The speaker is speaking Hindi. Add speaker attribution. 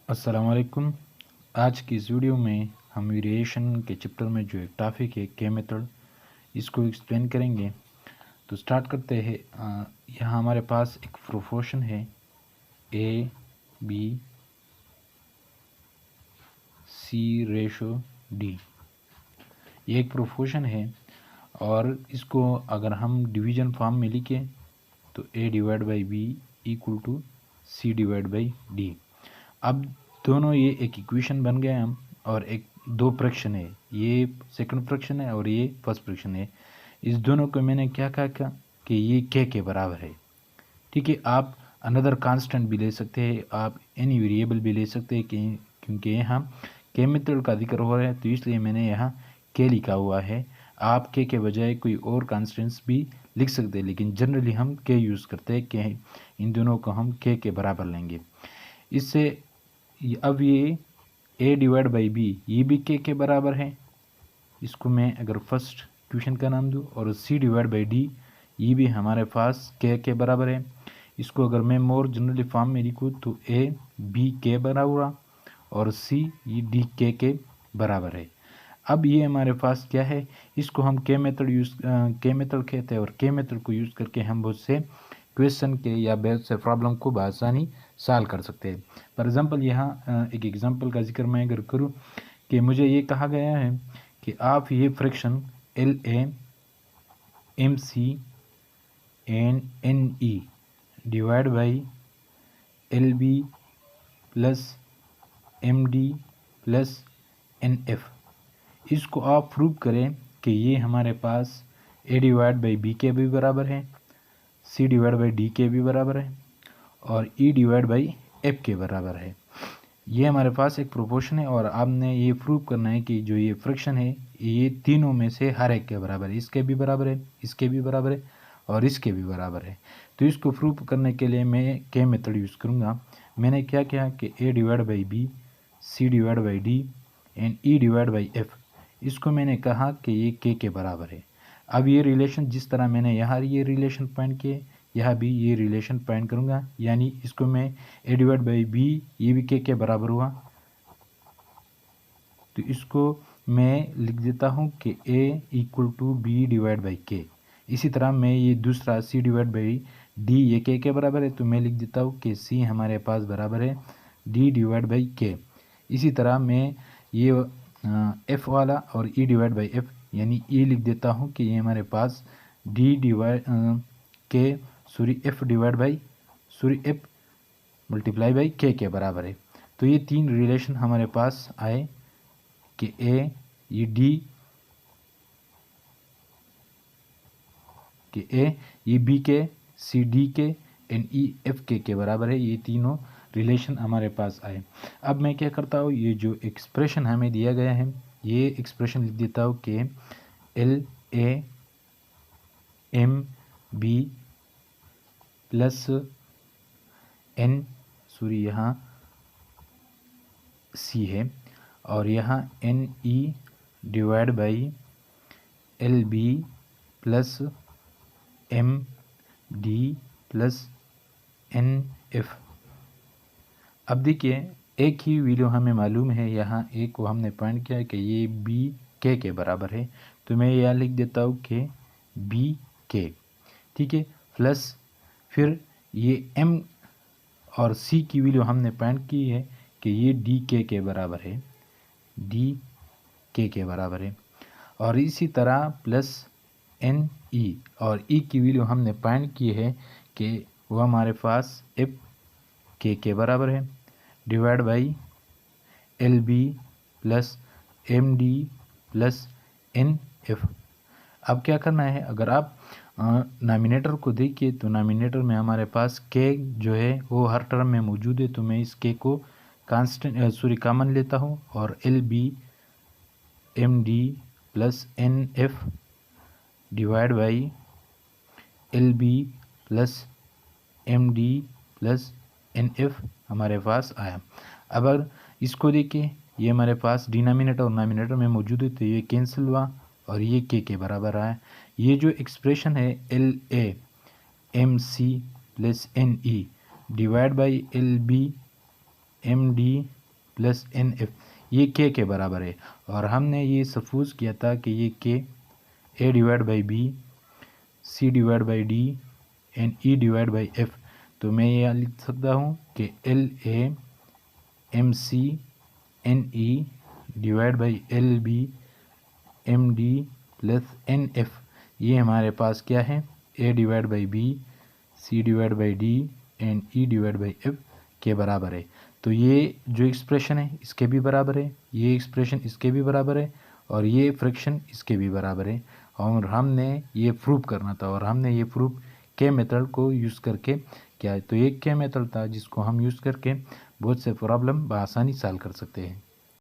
Speaker 1: अस्सलामुअलैकुम। आज की इस वीडियो में हम वेरिएशन के चैप्टर में जो एक टॉपिक है के मेथड, इसको एक्सप्लेन करेंगे। तो स्टार्ट करते हैं। यहाँ हमारे पास एक प्रोपोर्शन है A B C ratio D. ये एक प्रोपोर्शन है और इसको अगर हम डिवीजन फॉर्म में लिखें तो A divide by B equal to C divide by D. अब दोनों ये एक इक्वेशन बन गए हम, और एक दो फ्रैक्शन है, ये सेकंड फ्रैक्शन है और ये फर्स्ट फ्रैक्शन है। इस दोनों को मैंने क्या कहा कि ये के बराबर है। ठीक है, आप अनदर कांस्टेंट भी ले सकते हैं, आप एनी वेरिएबल भी ले सकते हैं क्योंकि यहाँ के मेथड का जिक्र हो रहा है तो इसलिए मैंने यहाँ के लिखा हुआ है। आप के बजाय कोई और कांस्टेंट्स भी लिख सकते हैं, लेकिन जनरली हम के यूज़ करते हैं कि इन दोनों को हम के बराबर लेंगे। इससे अब ये ए डिवाइड बाई बी ये भी के बराबर है। इसको मैं अगर फर्स्ट इक्वेशन का नाम दूँ, और सी डिवाइड बाई डी ये भी हमारे पास के बराबर है। इसको अगर मैं मोर जनरली फॉर्म में लिखूँ तो ए बी के बराबर और सी ये डी के बराबर है। अब ये हमारे पास क्या है, इसको हम के मेथड कहते हैं, और के मेथड को यूज़ करके हम बहुत से क्वेश्चन के या बहुत से प्रॉब्लम को बआसानी सॉल्व कर सकते हैं। फॉर एग्जांपल यहाँ एक एग्जांपल का जिक्र मैं अगर करूँ कि मुझे ये कहा गया है कि आप ये fraction L A M C N N E divide by L B plus M D plus N F, इसको आप प्रूव करें कि ये हमारे पास ए डिवाइड बाई बी के भी बराबर है, सी डिवाइड बाई डी के भी बराबर है, और ई डिवाइड बाई एफ के बराबर है। ये हमारे पास एक प्रोपोर्शन है, और आपने ये प्रूव करना है कि जो ये फ्रैक्शन है ये तीनों में से हर एक के बराबर है। इसके भी बराबर है, इसके भी बराबर है, और इसके भी बराबर है। तो इसको प्रूव करने के लिए मैं के मेथड यूज़ करूँगा। मैंने क्या किया कि A divide by B, C divide by D and E divide by F, इसको मैंने कहा कि ये के बराबर है। अब ये रिलेशन जिस तरह मैंने यहाँ ये रिलेशन पॉइंट किए, यहाँ भी ये रिलेशन पॉइंट करूँगा, यानी इसको मैं ए डिवाइड बाई बी ये भी के बराबर हुआ, तो इसको मैं लिख देता हूँ कि A equal to B divide by K. इसी तरह मैं ये दूसरा सी डिवाइड बाई डी ये के बराबर है, तो मैं लिख देता हूँ कि सी हमारे पास बराबर है डी डिवाइड बाई के। इसी तरह मैं ये एफ वाला और ई डिवाइड बाई एफ यानी ई लिख देता हूँ कि ये हमारे पास डी डिवाइड के F divide by F multiply by के बराबर है। तो ये तीन रिलेशन हमारे पास आए कि ए ये डी कि ए ये बी के, सी डी के एंड ई एफ के बराबर है। ये तीनों रिलेशन हमारे पास आए। अब मैं क्या करता हूँ, ये जो एक्सप्रेशन हमें दिया गया है ये एक्सप्रेशन लिख देता हूँ कि L A M B plus N यहाँ सी है, और यहाँ N E divide by L B plus M D plus N F. अब देखिए एक ही वैल्यू हमें मालूम है, यहाँ एक को हमने पॉइंट किया कि ये बी के बराबर है, तो मैं यहाँ लिख देता हूँ कि बी के, ठीक है, प्लस फिर ये एम और सी की वैल्यू हमने पॉइंट की है कि ये डी के बराबर है, डी के बराबर है, और इसी तरह प्लस एन ई, और ई की वैल्यू हमने फाइंड की है कि वो हमारे पास एफ के बराबर है divide by L B plus M D plus N F. अब क्या करना है, अगर आप नामिनेटर को देखिए तो नामिनेटर में हमारे पास के जो है वो हर टर्म में मौजूद है, तो मैं इस के को कॉमन लेता हूँ, और L B M D plus N F divide by L B plus M D plus N F हमारे पास आया। अब अगर इसको देखिए ये हमारे पास डिनोमिनेटर और नोमिनेटर में मौजूद है, तो ये कैंसिल हुआ और ये के बराबर आया। ये जो एक्सप्रेशन है L A M C plus N E divide by L B M D plus N F ये के बराबर है। और हमने ये सपोज किया था कि ये के A divide by B C divide by D and E divide by F. तो मैं ये लिख सकता हूँ कि L A M C N E divide by L B M D plus N F ये हमारे पास क्या है, A divide by B C divide by D and E divide by F के बराबर है। तो ये जो एक्सप्रेशन है इसके भी बराबर है, ये एक्सप्रेशन इसके भी बराबर है और ये फ्रैक्शन इसके भी बराबर है। और हमने ये प्रूव करना था और हमने ये प्रूफ के मेथड को यूज़ करके किया है। तो एक के मेथड था जिसको हम यूज़ करके बहुत से प्रॉब्लम बआसानी सॉल्व कर सकते हैं।